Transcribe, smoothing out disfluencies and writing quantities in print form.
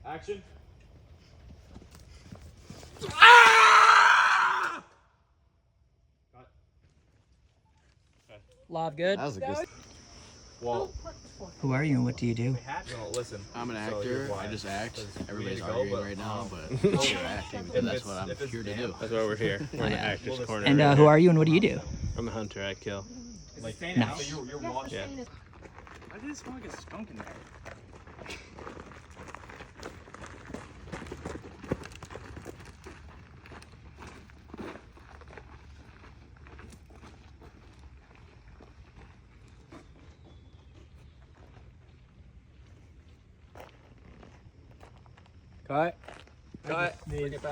Action. Lob good. That was a good. Well, Who are you and what do you do? no, listen. I'm an So actor. here's why. I just act. 'Cause we Everybody's need to go, arguing but, right now, but oh, you're acting because that's what I'm if it's here to do. damp, That's why we're here. We're in the yeah. actor's corner. And who are you and what do you do? I'm a hunter. I kill. Like, Nice. so you're watching. Yeah. Why did it smell like a skunk in there? Cut. Cut.